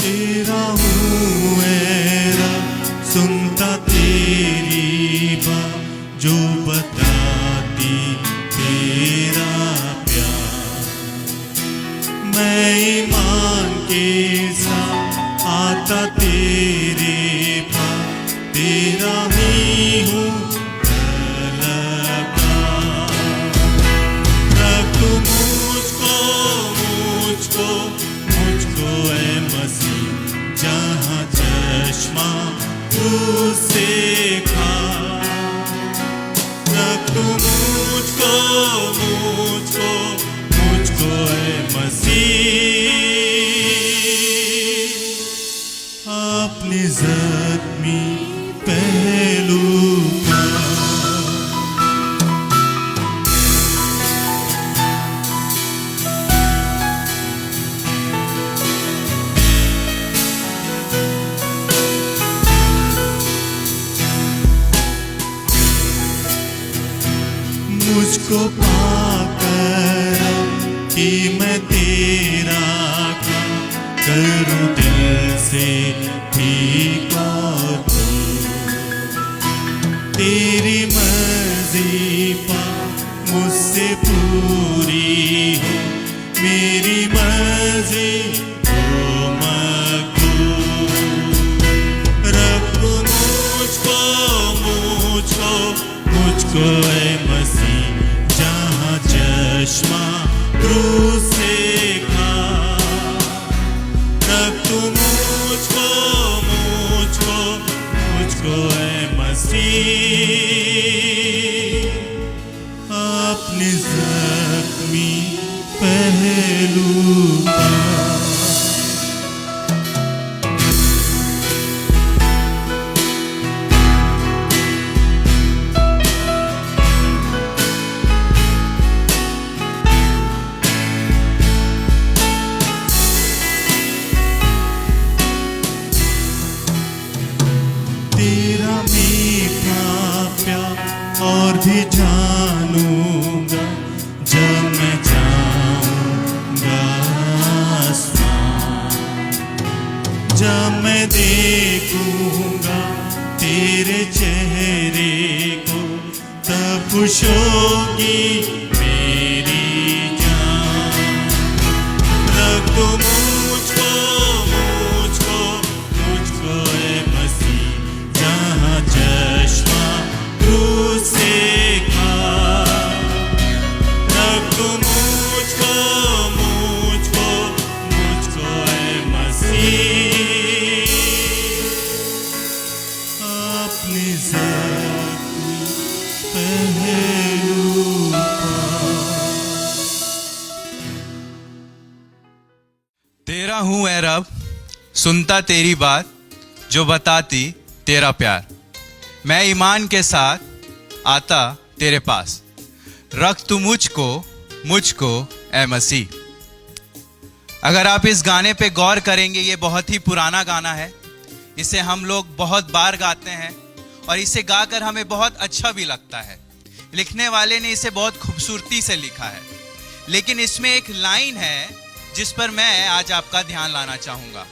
तेरा हूँ ऐ रब, सुनता तेरी बात जो बताती तेरा प्यार। मैं ईमान के साथ आता तेरे पास, तेरा ही हूँ तलबगार। रख तू मुझको ऐ मसीह, जहाँ चश्मा तुझसे खा। रख तू मुझको ऐ मसीह, अपने ज़ख्मी पहलू पर। मुझको पाकर कि मैं तेरा काम करूं दिल से ठीक और तेरी मर्जी पा मुझसे पूरी हो, मेरी मर्जी हो मकबूल। रख मुझको ऐ मसीह, जहाँ चश्मा क्रूस से खा। रख तू मुझको ऐ मसीह, अपने ज़ख्मी पहलू पर। तेरा मीठा प्यार और भी जानूंगा, जब मैं जाऊंगा आसमां। जब मैं देखूंगा तेरे चेहरे को, तब खुश होगी मेरी जान। रख तू मुझको ऐ मसीह, जहाँ चश्मा क्रूस से खा। रख तू मुझको ऐ मसीह, अपने ज़ख्मी पहलू पर। तेरा हूँ ऐ रब, सुनता तेरी बात जो बताती तेरा प्यार। मैं ईमान के साथ आता तेरे पास, रख तू मुझको ऐ मसीह। अगर आप इस गाने पे गौर करेंगे, ये बहुत ही पुराना गाना है। इसे हम लोग बहुत बार गाते हैं और इसे गाकर हमें बहुत अच्छा भी लगता है। लिखने वाले ने इसे बहुत खूबसूरती से लिखा है, लेकिन इसमें एक लाइन है जिस पर मैं आज आपका ध्यान लाना चाहूंगा,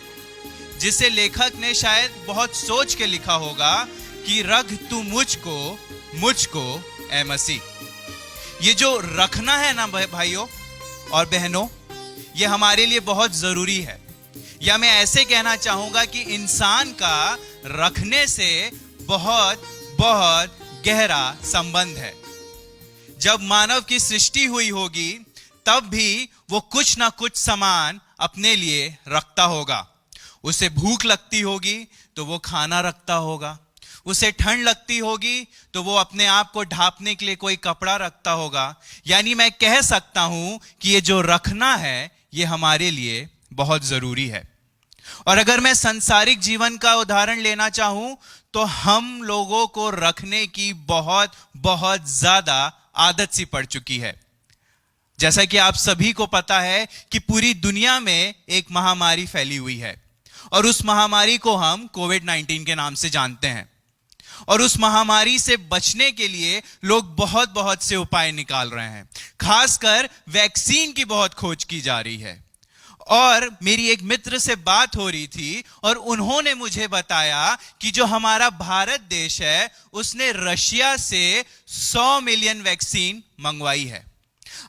जिसे लेखक ने शायद बहुत सोच के लिखा होगा कि रख तू मुझको ऐ मसीह। ये जो रखना है ना भाइयों और बहनों, ये हमारे लिए बहुत जरूरी है। या मैं ऐसे कहना चाहूंगा कि इंसान का रखने से बहुत बहुत गहरा संबंध है। जब मानव की सृष्टि हुई होगी, तब भी वो कुछ ना कुछ सामान अपने लिए रखता होगा। उसे भूख लगती होगी तो वो खाना रखता होगा, उसे ठंड लगती होगी तो वो अपने आप को ढांपने के लिए कोई कपड़ा रखता होगा। यानी मैं कह सकता हूं कि ये जो रखना है, ये हमारे लिए बहुत जरूरी है। और अगर मैं सांसारिक जीवन का उदाहरण लेना चाहूं, तो हम लोगों को रखने की बहुत बहुत ज्यादा आदत सी पड़ चुकी है। जैसा कि आप सभी को पता है कि पूरी दुनिया में एक महामारी फैली हुई है, और उस महामारी को हम कोविड-19 के नाम से जानते हैं। और उस महामारी से बचने के लिए लोग बहुत बहुत से उपाय निकाल रहे हैं। खासकर वैक्सीन की बहुत खोज की जा रही है। और मेरी एक मित्र से बात हो रही थी और उन्होंने मुझे बताया कि जो हमारा भारत देश है उसने रशिया से 100 मिलियन वैक्सीन मंगवाई है।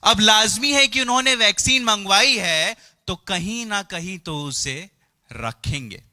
अब लाजमी है कि उन्होंने वैक्सीन मंगवाई है तो कहीं ना कहीं तो उसे रखेंगे।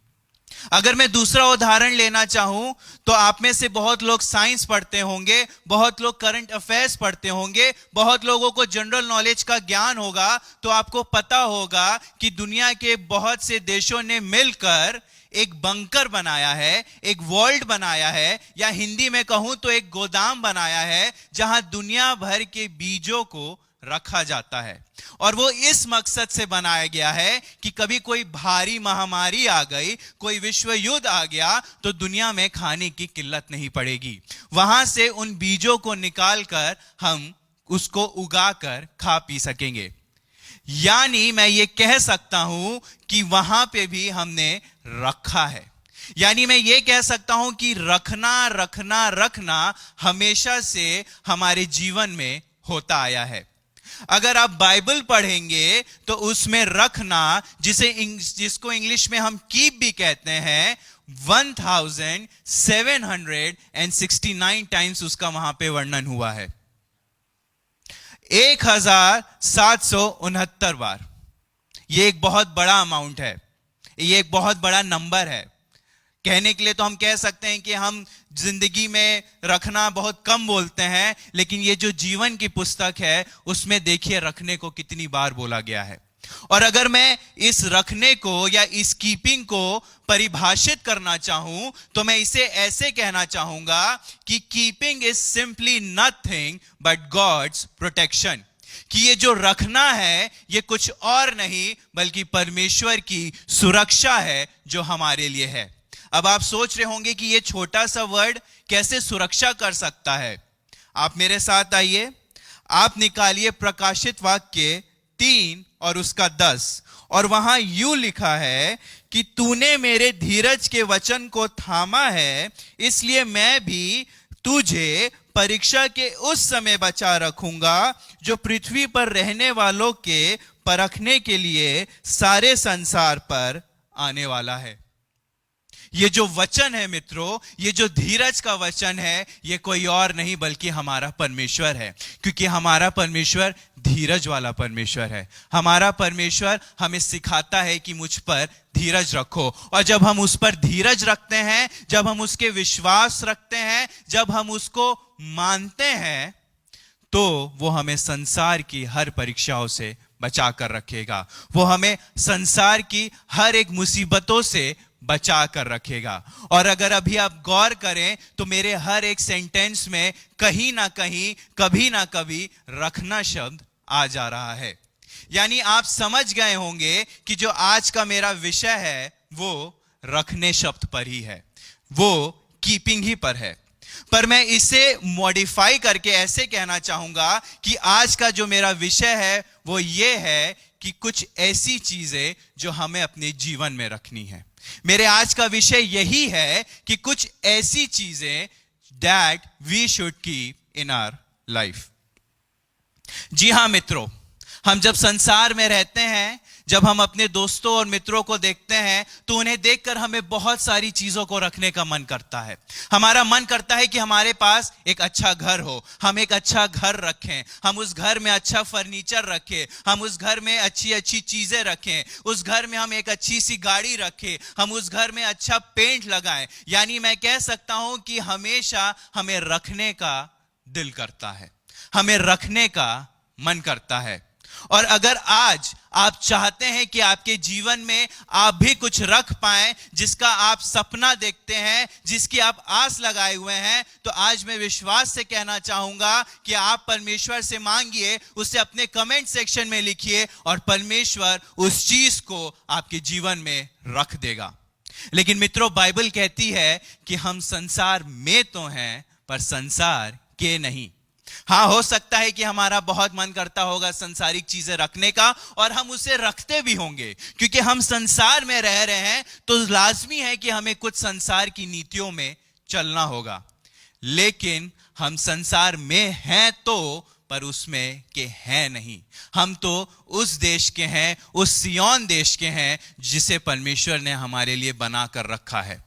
अगर मैं दूसरा उदाहरण लेना चाहूं तो आप में से बहुत लोग साइंस पढ़ते होंगे, बहुत लोग करंट अफेयर्स पढ़ते होंगे, बहुत लोगों को जनरल नॉलेज का ज्ञान होगा। तो आपको पता होगा कि दुनिया के बहुत से देशों ने मिलकर एक बंकर बनाया है, एक वॉल्ट बनाया है, या हिंदी में कहूं तो एक गोदाम बनाया है जहां दुनिया भर के बीजों को रखा जाता है। और वो इस मकसद से बनाया गया है कि कभी कोई भारी महामारी आ गई, कोई विश्व युद्ध आ गया तो दुनिया में खाने की किल्लत नहीं पड़ेगी। वहां से उन बीजों को निकालकर हम उसको उगाकर खा पी सकेंगे। यानी मैं ये कह सकता हूं कि वहां पे भी हमने रखा है। यानी मैं ये कह सकता हूं कि रखना रखना रखना हमेशा से हमारे जीवन में होता आया है। अगर आप बाइबल पढ़ेंगे तो उसमें रखना, जिसको इंग्लिश में हम कीप भी कहते हैं, 1769 टाइम्स उसका वहां पे वर्णन हुआ है। 1769 बार। यह एक बहुत बड़ा अमाउंट है, यह एक बहुत बड़ा नंबर है। कहने के लिए तो हम कह सकते हैं कि हम जिंदगी में रखना बहुत कम बोलते हैं, लेकिन ये जो जीवन की पुस्तक है उसमें देखिए रखने को कितनी बार बोला गया है। और अगर मैं इस रखने को या इस कीपिंग को परिभाषित करना चाहूं तो मैं इसे ऐसे कहना चाहूंगा कि keeping is simply nothing but God's protection. कि ये जो रखना है ये कुछ और नहीं बल्कि परमेश्वर की सुरक्षा है जो हमारे लिए है। अब आप सोच रहे होंगे कि ये छोटा सा वर्ड कैसे सुरक्षा कर सकता है। आप मेरे साथ आइए, आप निकालिए प्रकाशित वाक्य 3 और उसका 10, और वहां यूं लिखा है कि तूने मेरे धीरज के वचन को थामा है, इसलिए मैं भी तुझे परीक्षा के उस समय बचा रखूंगा जो पृथ्वी पर रहने वालों के परखने के लिए सारे संसार पर आने वाला है। ये जो वचन है मित्रों, ये जो धीरज का वचन है, ये कोई और नहीं बल्कि हमारा परमेश्वर है। क्योंकि हमारा परमेश्वर धीरज वाला परमेश्वर है। हमारा परमेश्वर हमें सिखाता है कि मुझ पर धीरज रखो। और जब हम उस पर धीरज रखते हैं, जब हम उसके विश्वास रखते हैं, जब हम उसको मानते हैं, तो वो हमें संसार की हर परीक्षाओं से बचा कर रखेगा। वो हमें संसार की हर एक मुसीबतों से बचा कर रखेगा। और अगर अभी आप गौर करें तो मेरे हर एक सेंटेंस में कहीं ना कहीं, कभी ना कभी रखना शब्द आ जा रहा है। यानी आप समझ गए होंगे कि जो आज का मेरा विषय है वो रखने शब्द पर ही है, वो कीपिंग ही पर है। पर मैं इसे मॉडिफाई करके ऐसे कहना चाहूंगा कि आज का जो मेरा विषय है वो ये है कि कुछ ऐसी चीजें जो हमें अपने जीवन में रखनी है। मेरे आज का विषय यही है कि कुछ ऐसी चीजें that we should keep in our life. जी हां मित्रों, हम जब संसार में रहते हैं, जब हम अपने दोस्तों और मित्रों को देखते हैं तो उन्हें देखकर हमें बहुत सारी चीजों को रखने का मन करता है। हमारा मन करता है कि हमारे पास एक अच्छा घर हो, हम एक अच्छा घर रखें, हम उस घर में अच्छा फर्नीचर रखें, हम उस घर में अच्छी अच्छी चीजें रखें, उस घर में हम एक अच्छी सी गाड़ी रखें, हम उस घर में अच्छा पेंट लगाएं। यानी मैं कह सकता हूं कि हमेशा हमें रखने का दिल करता है, हमें रखने का मन करता है। और अगर आज आप चाहते हैं कि आपके जीवन में आप भी कुछ रख पाएं, जिसका आप सपना देखते हैं, जिसकी आप आस लगाए हुए हैं, तो आज मैं विश्वास से कहना चाहूंगा कि आप परमेश्वर से मांगिए, उसे अपने कमेंट सेक्शन में लिखिए और परमेश्वर उस चीज को आपके जीवन में रख देगा। लेकिन मित्रों, बाइबल कहती है कि हम संसार में तो हैं पर संसार के नहीं। हाँ, हो सकता है कि हमारा बहुत मन करता होगा संसारिक चीजें रखने का, और हम उसे रखते भी होंगे क्योंकि हम संसार में रह रहे हैं, तो लाजमी है कि हमें कुछ संसार की नीतियों में चलना होगा। लेकिन हम संसार में हैं तो पर उसमें के हैं नहीं। हम तो उस देश के हैं, उस सिय्योन देश के हैं जिसे परमेश्वर ने हमारे लिए बना कर रखा है।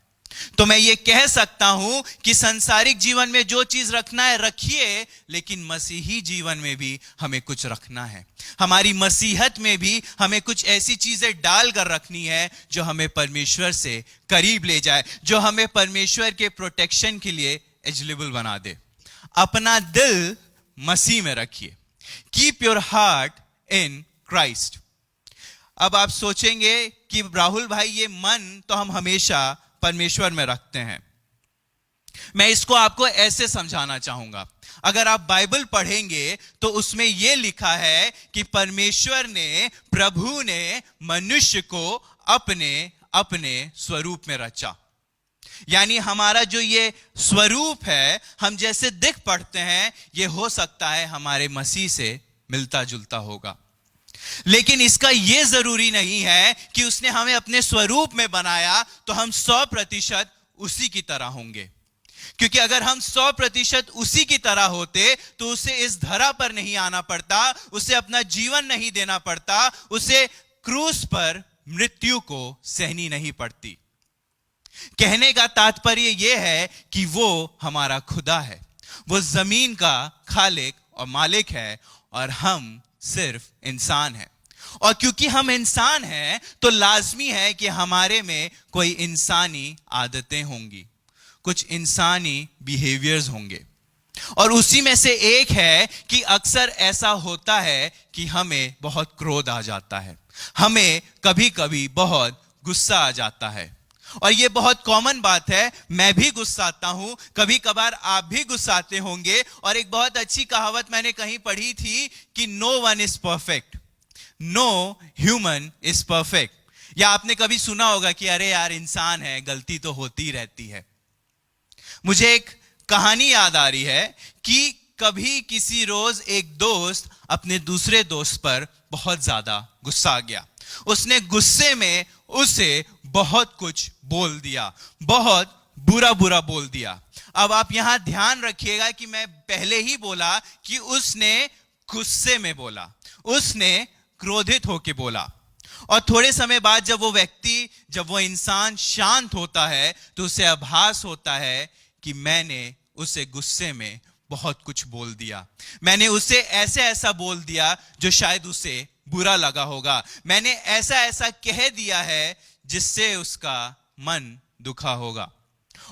तो मैं ये कह सकता हूं कि सांसारिक जीवन में जो चीज रखना है रखिए, लेकिन मसीही जीवन में भी हमें कुछ रखना है। हमारी मसीहत में भी हमें कुछ ऐसी चीजें डाल कर रखनी है जो हमें परमेश्वर से करीब ले जाए, जो हमें परमेश्वर के प्रोटेक्शन के लिए एलिजिबल बना दे। अपना दिल मसीह में रखिए। Keep your heart in Christ. अब आप सोचेंगे कि राहुल भाई, ये मन तो हम हमेशा परमेश्वर में रखते हैं। मैं इसको आपको ऐसे समझाना चाहूंगा। अगर आप बाइबल पढ़ेंगे तो उसमें यह लिखा है कि परमेश्वर ने, प्रभु ने मनुष्य को अपने अपने स्वरूप में रचा। यानी हमारा जो ये स्वरूप है, हम जैसे दिख पड़ते हैं, ये हो सकता है हमारे मसीह से मिलता जुलता होगा, लेकिन इसका यह जरूरी नहीं है कि उसने हमें अपने स्वरूप में बनाया तो हम 100% उसी की तरह होंगे। क्योंकि अगर हम 100% उसी की तरह होते तो उसे इस धरा पर नहीं आना पड़ता, उसे अपना जीवन नहीं देना पड़ता, उसे क्रूस पर मृत्यु को सहनी नहीं पड़ती। कहने का तात्पर्य यह है कि वो हमारा खुदा है, वो जमीन का खालिक और मालिक है, और हम सिर्फ इंसान हैं। और क्योंकि हम इंसान हैं तो लाजमी है कि हमारे में कोई इंसानी आदतें होंगी, कुछ इंसानी बिहेवियर्स होंगे। और उसी में से एक है कि अक्सर ऐसा होता है कि हमें बहुत क्रोध आ जाता है, हमें कभी कभी बहुत गुस्सा आ जाता है। और ये बहुत कॉमन बात है, मैं भी गुस्साता हूं, कभी कभार आप भी गुस्साते होंगे। और एक बहुत अच्छी कहावत मैंने कहीं पढ़ी थी कि no one is perfect, no human is perfect. या आपने कभी सुना होगा कि अरे यार, इंसान है, गलती तो होती रहती है। मुझे एक कहानी याद आ रही है कि कभी किसी रोज एक दोस्त अपने दूसरे दोस्त पर बहुत ज्यादा गुस्सा आ गया। उसने गुस्से में उसे बहुत कुछ बोल दिया, बहुत बुरा बुरा बोल दिया। अब आप यहां ध्यान रखिएगा कि मैं पहले ही बोला कि उसने गुस्से में बोला, उसने क्रोधित होकर बोला। और थोड़े समय बाद जब वो व्यक्ति, जब वो इंसान शांत होता है तो उसे आभास होता है कि मैंने उसे गुस्से में बहुत कुछ बोल दिया, मैंने उसे ऐसे ऐसा बोल दिया जो शायद उसे बुरा लगा होगा, मैंने ऐसा ऐसा कह दिया है जिससे उसका मन दुखा होगा।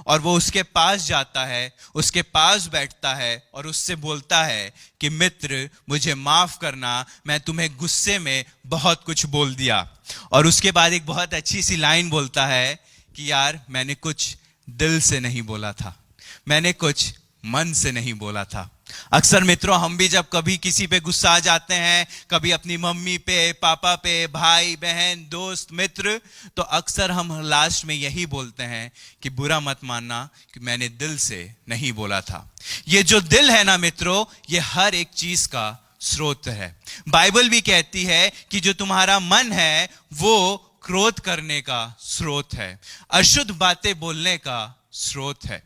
और वो उसके पास जाता है, उसके पास बैठता है और उससे बोलता है कि मित्र, मुझे माफ करना, मैं तुम्हें गुस्से में बहुत कुछ बोल दिया। और उसके बाद एक बहुत अच्छी सी लाइन बोलता है कि यार, मैंने कुछ दिल से नहीं बोला था, मैंने कुछ मन से नहीं बोला था। अक्सर मित्रों, हम भी जब कभी किसी पे गुस्सा आ जाते हैं, कभी अपनी मम्मी पे, पापा पे, भाई बहन, दोस्त, मित्र, तो अक्सर हम लास्ट में यही बोलते हैं कि बुरा मत मानना कि मैंने दिल से नहीं बोला था। ये जो दिल है ना मित्रों, ये हर एक चीज का स्रोत है। बाइबल भी कहती है कि जो तुम्हारा मन है वो क्रोध करने का स्रोत है, अशुद्ध बातें बोलने का स्रोत है।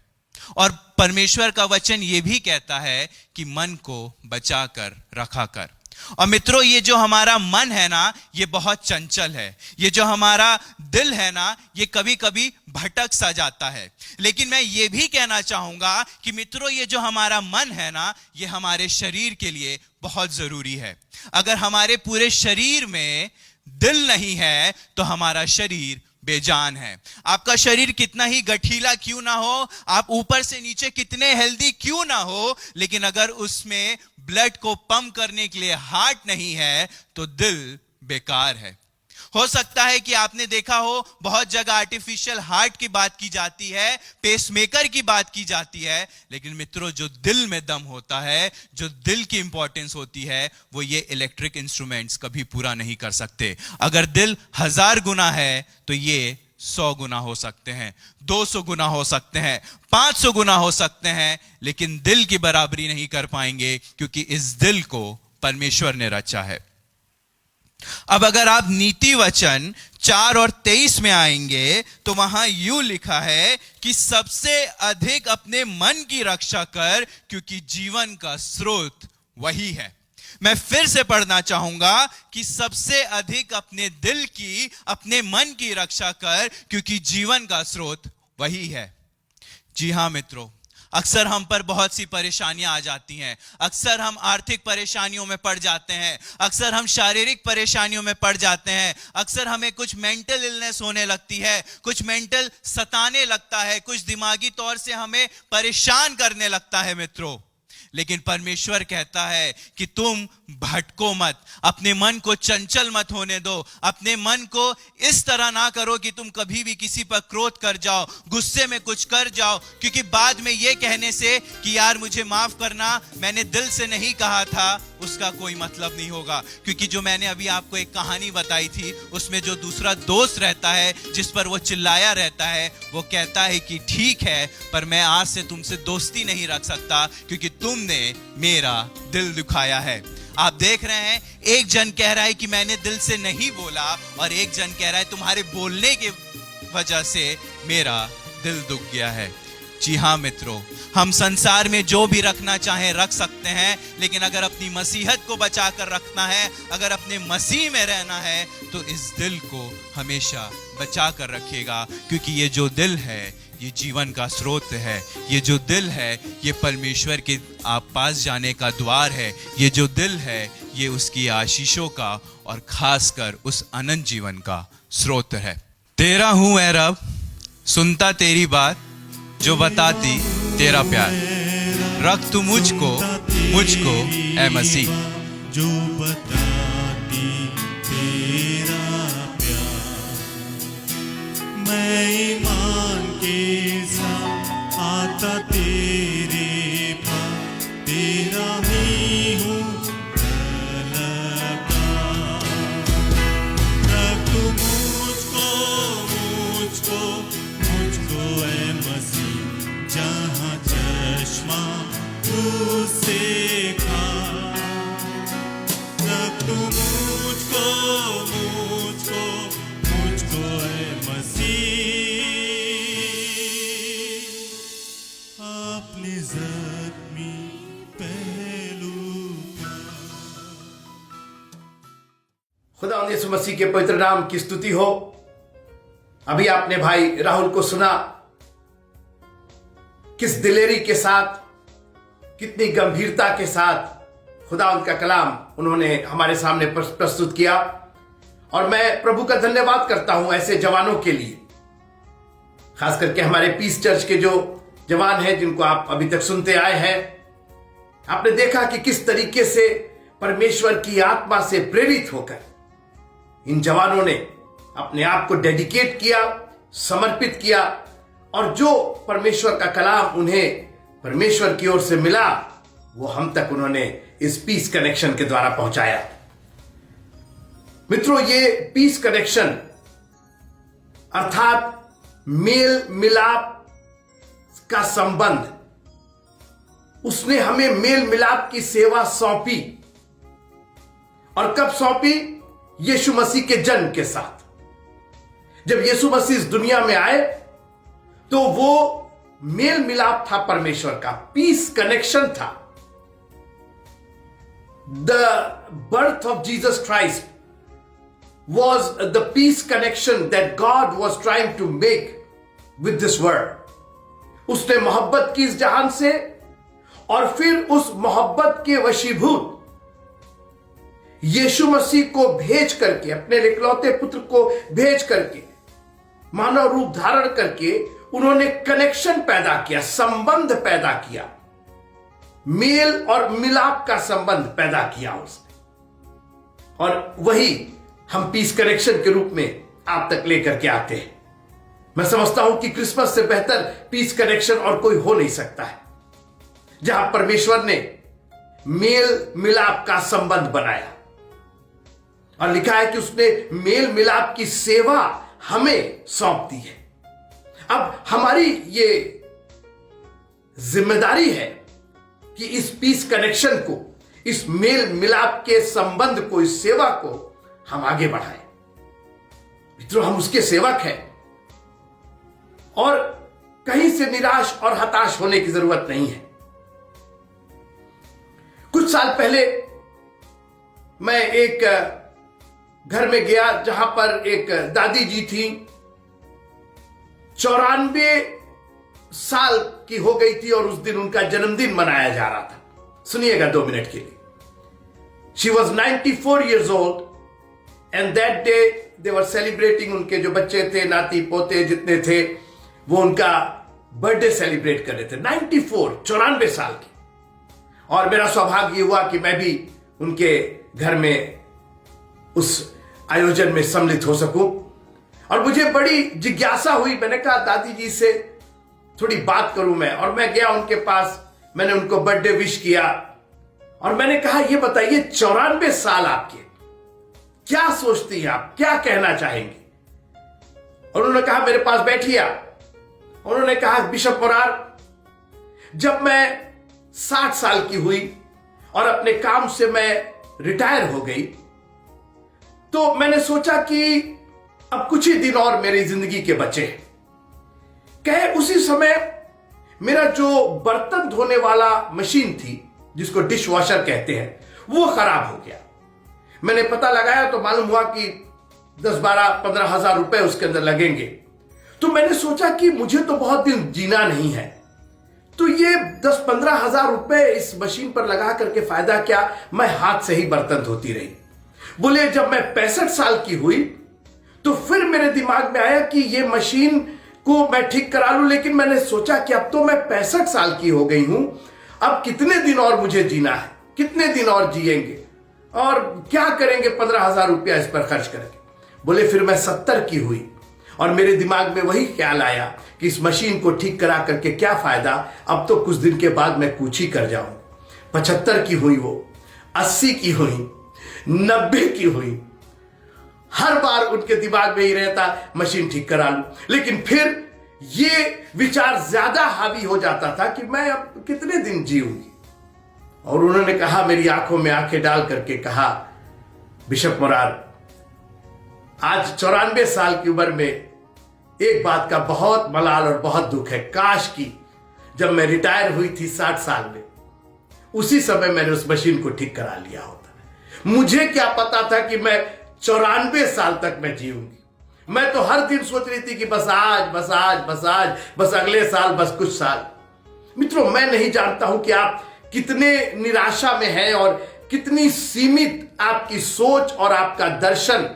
और परमेश्वर का वचन यह भी कहता है कि मन को बचा कर रखा कर। और मित्रों, ये जो हमारा मन है ना, ये बहुत चंचल है। ये जो हमारा दिल है ना, ये कभी कभी भटक सा जाता है। लेकिन मैं ये भी कहना चाहूंगा कि मित्रों, ये जो हमारा मन है ना, ये हमारे शरीर के लिए बहुत जरूरी है। अगर हमारे पूरे शरीर में दिल नहीं है तो हमारा शरीर बेजान है। आपका शरीर कितना ही गठीला क्यों ना हो, आप ऊपर से नीचे कितने हेल्दी क्यों ना हो, लेकिन अगर उसमें ब्लड को पंप करने के लिए हार्ट नहीं है तो दिल बेकार है। हो सकता है कि आपने देखा हो, बहुत जगह आर्टिफिशियल हार्ट की बात की जाती है, पेसमेकर की बात की जाती है, लेकिन मित्रों, जो दिल में दम होता है, जो दिल की इंपॉर्टेंस होती है, वो ये इलेक्ट्रिक इंस्ट्रूमेंट्स कभी पूरा नहीं कर सकते। अगर दिल 1000 गुना है तो ये 100 गुना हो सकते हैं, 200 गुना हो सकते हैं, 500 गुना हो सकते हैं, लेकिन दिल की बराबरी नहीं कर पाएंगे, क्योंकि इस दिल को परमेश्वर ने रचा है। अब अगर आप नीति वचन 4 और 23 में आएंगे तो वहां यूं लिखा है कि सबसे अधिक अपने मन की रक्षा कर, क्योंकि जीवन का स्रोत वही है। मैं फिर से पढ़ना चाहूंगा कि सबसे अधिक अपने दिल की, अपने मन की रक्षा कर, क्योंकि जीवन का स्रोत वही है। जी हां मित्रों, अक्सर हम पर बहुत सी परेशानियां आ जाती हैं। अक्सर हम आर्थिक परेशानियों में पड़ जाते हैं। अक्सर हम शारीरिक परेशानियों में पड़ जाते हैं। अक्सर हमें कुछ मेंटल इलनेस होने लगती है, कुछ मेंटल सताने लगता है, कुछ दिमागी तौर से हमें परेशान करने लगता है मित्रों। लेकिन परमेश्वर कहता है कि तुम भटको मत, अपने मन को चंचल मत होने दो, अपने मन को इस तरह ना करो कि तुम कभी भी किसी पर क्रोध कर जाओ, गुस्से में कुछ कर जाओ, क्योंकि बाद में यह कहने से कि यार मुझे माफ करना, मैंने दिल से नहीं कहा था, उसका कोई मतलब नहीं होगा। क्योंकि जो मैंने अभी आपको एक कहानी बताई थी, उसमें जो दूसरा दोस्त रहता है, जिस पर वो चिल्लाया रहता है, वो कहता है कि ठीक है, पर मैं आज से तुमसे दोस्ती नहीं रख सकता, क्योंकि तुमने मेरा दिल दुखाया है। आप देख रहे हैं, एक जन कह रहा है कि मैंने दिल से नहीं बोला, और एक जन कह रहा है तुम्हारे बोलने के वजह से मेरा दिल दुख गया है। जी हां मित्रों, हम संसार में जो भी रखना चाहें रख सकते हैं, लेकिन अगर अपनी मसीहत को बचा कर रखना है, अगर अपने मसीह में रहना है, तो इस दिल को हमेशा बचा कर रखिएगा, क्योंकि ये जो दिल है ये जीवन का स्रोत है। ये जो दिल है ये परमेश्वर के आप पास जाने का द्वार है। ये जो दिल है ये उसकी आशीषों का और खासकर उस अनंत जीवन का स्रोत है। तेरा हूं ऐ रब, सुनता तेरी बात, जो बताती तेरा प्यार, रख तू मुझको ऐ मसीह। जो बताती तेरा प्यार, मैं ईमान के साथ आता तेरे पास, तेरा ही हूँ तलबगार। रख तू मुझको ऐ मसीह, जहाँ चश्मा तुझसे खा। रख तू मुझको ऐ मसीह, अपने ज़ख्मी पहलू पर। खुदा यीशु मसीह के पवित्र नाम की स्तुति हो। अभी आपने भाई राहुल को सुना, किस दिलेरी के साथ, कितनी गंभीरता के साथ खुदा उनका कलाम उन्होंने हमारे सामने प्रस्तुत किया। और मैं प्रभु का धन्यवाद करता हूं ऐसे जवानों के लिए, खास करके हमारे पीस चर्च के जो जवान हैं, जिनको आप अभी तक सुनते आए हैं। आपने देखा कि किस तरीके से परमेश्वर की आत्मा से प्रेरित होकर इन जवानों ने अपने आप को डेडिकेट किया, समर्पित किया, और जो परमेश्वर का कलाम उन्हें परमेश्वर की ओर से मिला, वो हम तक उन्होंने इस पीस कनेक्शन के द्वारा पहुंचाया। मित्रों, ये पीस कनेक्शन अर्थात मेल मिलाप का संबंध, उसने हमें मेल मिलाप की सेवा सौंपी। और कब सौंपी? यीशु मसीह के जन्म के साथ। जब यीशु मसीह इस दुनिया में आए तो वो मेल मिलाप था परमेश्वर का, पीस कनेक्शन था। The birth of Jesus Christ was the peace connection that God was trying to make with this world. उसने मोहब्बत की इस जहान से, और फिर उस मोहब्बत के वशीभूत यीशु मसीह को भेज करके, अपने इकलौते पुत्र को भेज करके, मानव रूप धारण करके उन्होंने कनेक्शन पैदा किया, संबंध पैदा किया, मेल और मिलाप का संबंध पैदा किया उसने। और वही हम पीस कनेक्शन के रूप में आप तक लेकर के आते हैं। मैं समझता हूं कि क्रिसमस से बेहतर पीस कनेक्शन और कोई हो नहीं सकता है, जहां परमेश्वर ने मेल मिलाप का संबंध बनाया, और लिखा है कि उसने मेल मिलाप की सेवा हमें सौंप दी है। अब हमारी ये जिम्मेदारी है कि इस पीस कनेक्शन को, इस मेल मिलाप के संबंध को, इस सेवा को हम आगे बढ़ाएं। मित्रों, हम उसके सेवक हैं, और कहीं से निराश और हताश होने की जरूरत नहीं है। कुछ साल पहले मैं एक घर में गया जहां पर एक दादी जी थी, 94 साल की हो गई थी और उस दिन उनका जन्मदिन मनाया जा रहा था। सुनिएगा 2 मिनट के लिए। She was 94 years old and that day they were celebrating। उनके जो बच्चे थे, नाती पोते जितने थे, वो उनका बर्थडे सेलिब्रेट कर रहे थे। 94 साल की। और मेरा सौभाग्य हुआ कि मैं भी उनके घर में उस आयोजन में सम्मिलित हो सकूं। और मुझे बड़ी जिज्ञासा हुई। मैंने कहा दादी जी से थोड़ी बात करूं मैं। और मैं गया उनके पास, मैंने उनको बर्थडे विश किया और मैंने कहा ये बताइए 94 साल आपके, क्या सोचती हैं आप, क्या कहना चाहेंगे? और उन्होंने कहा मेरे पास बैठिए आप। उन्होंने कहा बिशप मोरार, जब मैं 60 साल की हुई और अपने काम से मैं रिटायर हो गई तो मैंने सोचा कि अब कुछ ही दिन और मेरी जिंदगी के बचे। कहे उसी समय मेरा जो बर्तन धोने वाला मशीन थी, जिसको डिश वॉशर कहते हैं, वो खराब हो गया। मैंने पता लगाया तो मालूम हुआ कि 10, 12, 15 हजार रुपए उसके अंदर लगेंगे। तो मैंने सोचा कि मुझे तो बहुत दिन जीना नहीं है, तो ये 10, 15 हजार रुपए इस मशीन पर लगा करके फायदा क्या, मैं हाथ से ही बर्तन धोती रही। बोले जब मैं 65 साल की हुई तो फिर मेरे दिमाग में आया कि ये मशीन को मैं ठीक करा लूं, लेकिन मैंने सोचा कि अब तो मैं 65 साल की हो गई हूं, अब कितने दिन और मुझे जीना है, कितने दिन और जिएंगे और क्या करेंगे 15 हजार रुपया इस पर खर्च करके। बोले फिर मैं 70 की हुई और मेरे दिमाग में वही ख्याल आया कि इस मशीन को ठीक करा करके क्या फायदा, अब तो कुछ दिन के बाद मैं कूच ही कर जाऊं। 75 की हुई, वो 80 की हुई, 90 की हुई। हर बार उनके दिमाग में ही रहता मशीन ठीक करा लूं, लेकिन फिर ये विचार ज्यादा हावी हो जाता था कि मैं अब कितने दिन जीऊंगी। और उन्होंने कहा, मेरी आंखों में आंखें डाल करके कहा, बिशप मोरार, आज 94 साल की उम्र में एक बात का बहुत मलाल और बहुत दुख है। काश की जब मैं रिटायर हुई थी 60 साल में, उसी समय मैंने उस मशीन को ठीक करा लिया होता। मुझे क्या पता था कि मैं 94 साल तक मैं जीऊंगी। मैं तो हर दिन सोच रही थी कि बस आज, बस आज, बस आज, बस अगले साल, बस कुछ साल। मित्रों, मैं नहीं जानता हूं कि आप कितने निराशा में हैं और कितनी सीमित आपकी सोच और आपका दर्शन।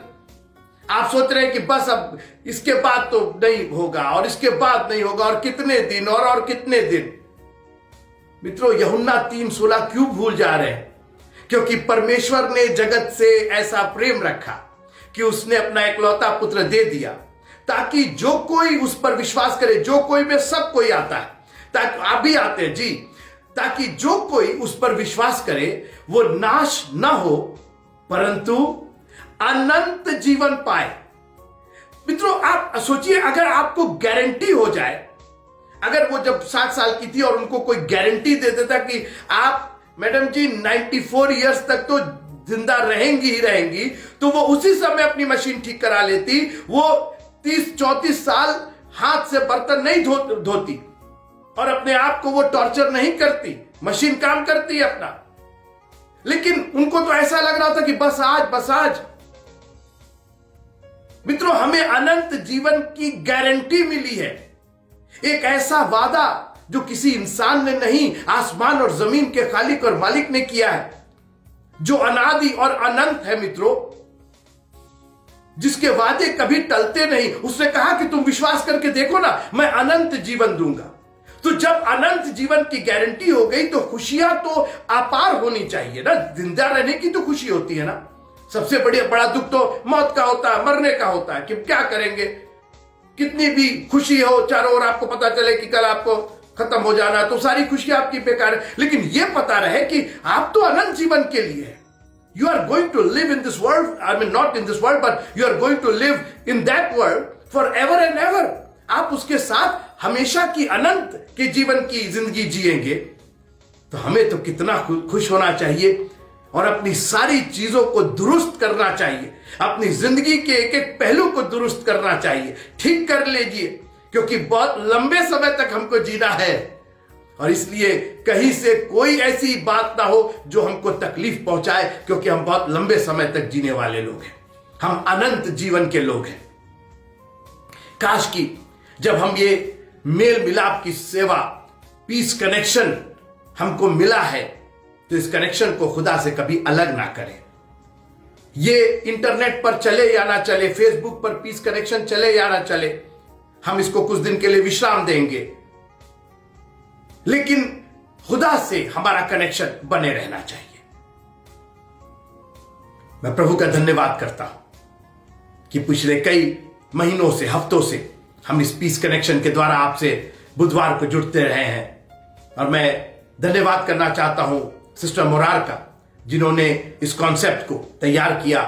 आप सोच रहे हैं कि बस अब इसके बाद तो नहीं होगा और इसके बाद नहीं होगा और कितने दिन और कितने दिन। मित्रों, यूहन्ना 3:16 क्यों भूल जा रहे हैं? क्योंकि परमेश्वर ने जगत से ऐसा प्रेम रखा कि उसने अपना इकलौता पुत्र दे दिया, ताकि जो कोई उस पर विश्वास करे, जो कोई में सब कोई आता है, ताकि आप भी आते हैं जी, ताकि जो कोई उस पर विश्वास करे वो नाश ना हो परंतु अनंत जीवन पाए। मित्रों, आप सोचिए, अगर आपको गारंटी हो जाए, अगर वो जब 60 साल की थी और उनको कोई गारंटी दे देता कि आप मैडम जी 94 इयर्स तक तो जिंदा रहेंगी ही रहेंगी, तो वो उसी समय अपनी मशीन ठीक करा लेती। वो 30-34 साल हाथ से बर्तन नहीं धोती और अपने आप को वो टॉर्चर नहीं करती, मशीन काम करती है अपना। लेकिन उनको तो ऐसा लग रहा था कि बस आज, बस आज। मित्रों, हमें अनंत जीवन की गारंटी मिली है, एक ऐसा वादा जो किसी इंसान ने नहीं, आसमान और जमीन के खालिक और मालिक ने किया है, जो अनादि और अनंत है मित्रों, जिसके वादे कभी टलते नहीं। उसने कहा कि तुम विश्वास करके देखो ना, मैं अनंत जीवन दूंगा। तो जब अनंत जीवन की गारंटी हो गई तो खुशियां तो अपार होनी चाहिए ना। जिंदा रहने की तो खुशी होती है ना। सबसे बड़ा दुख तो मौत का होता है, मरने का होता है कि क्या करेंगे। कितनी भी खुशी हो चारों ओर, आपको पता चले कि कल आपको खत्म हो जाना, तो सारी खुशी आपकी बेकार है। लेकिन यह पता रहे कि आप तो अनंत जीवन के लिए है। You are going to live in this world, I mean not in this world, but you are going to live in that world forever and ever. आप उसके साथ हमेशा की अनंत के जीवन की जिंदगी जिएंगे। तो हमें तो कितना खुश होना चाहिए और अपनी सारी चीजों को दुरुस्त करना चाहिए, अपनी जिंदगी के एक एक पहलू को दुरुस्त करना चाहिए, ठीक कर लीजिए, क्योंकि बहुत लंबे समय तक हमको जीना है। और इसलिए कहीं से कोई ऐसी बात ना हो जो हमको तकलीफ पहुंचाए, क्योंकि हम बहुत लंबे समय तक जीने वाले लोग हैं, हम अनंत जीवन के लोग हैं। काश कि जब हम ये मेल मिलाप की सेवा, पीस कनेक्शन हमको मिला है, तो इस कनेक्शन को खुदा से कभी अलग ना करें। ये इंटरनेट पर चले या ना चले, फेसबुक पर पीस कनेक्शन चले या ना चले, हम इसको कुछ दिन के लिए विश्राम देंगे, लेकिन खुदा से हमारा कनेक्शन बने रहना चाहिए। मैं प्रभु का धन्यवाद करता हूं कि पिछले कई महीनों से, हफ्तों से हम इस पीस कनेक्शन के द्वारा आपसे बुधवार को जुड़ते रहे हैं। और मैं धन्यवाद करना चाहता हूं सिस्टर मोरार का, जिन्होंने इस कॉन्सेप्ट को तैयार किया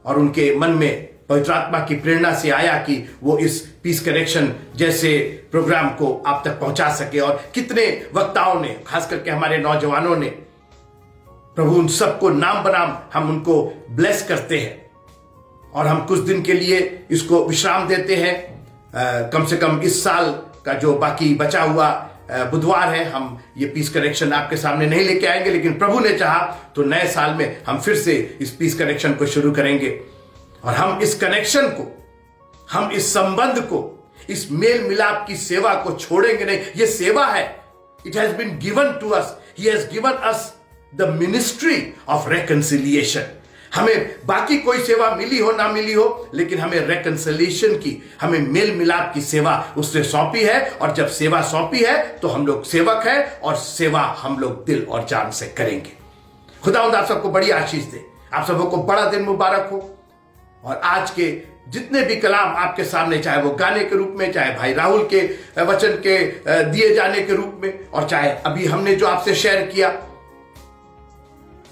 और उनके मन में पवित्र आत्मा की प्रेरणा से आया कि वो इस पीस कनेक्शन जैसे प्रोग्राम को आप तक पहुंचा सके। और कितने वक्ताओं ने, खास करके हमारे नौजवानों ने, प्रभु उन सबको नाम बनाम हम उनको ब्लेस करते हैं और हम कुछ दिन के लिए इसको विश्राम देते हैं। कम से कम इस साल का जो बाकी बचा हुआ बुधवार है, हम ये पीस कनेक्शन आपके सामने नहीं लेके आएंगे, लेकिन प्रभु ने चाहा तो नए साल में हम फिर से इस पीस कनेक्शन को शुरू करेंगे। और हम इस कनेक्शन को, हम इस संबंध को, इस मेल मिलाप की सेवा को छोड़ेंगे नहीं। ये सेवा है, it has been given to us, he has given us the ministry of reconciliation. हमें बाकी कोई सेवा मिली हो ना मिली हो, लेकिन हमें रेकंसिलिएशन की, हमें मेल मिलाप की सेवा उसने सौंपी है। और जब सेवा सौंपी है तो हम लोग सेवक हैं और सेवा हम लोग दिल और जान से करेंगे। खुदावंद आप सबको बड़ी आशीष दे, आप सबों को बड़ा दिन मुबारक हो। और आज के जितने भी कलाम आपके सामने, चाहे वो गाने के रूप में, चाहे भाई राहुल के वचन के दिए जाने के रूप में, और चाहे अभी हमने जो आपसे शेयर किया,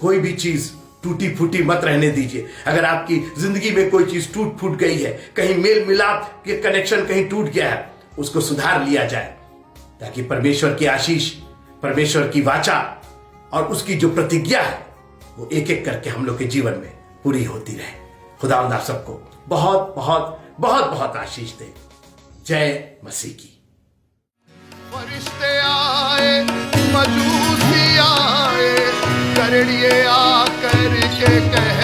कोई भी चीज टूटी फूटी मत रहने दीजिए। अगर आपकी जिंदगी में कोई चीज टूट फूट गई है, कहीं मेल मिलाप के कनेक्शन कहीं टूट गया है, उसको सुधार लिया जाए, ताकि परमेश्वर की आशीष, परमेश्वर की वाचा और उसकी जो प्रतिज्ञा है वो एक एक करके हम लोग के जीवन में पूरी होती रहे। खुदावंद आप सबको बहुत बहुत बहुत बहुत आशीष दे। जय मसीह की। फरिश्ते आए, मजूसी आए, करड़िए आकर के कह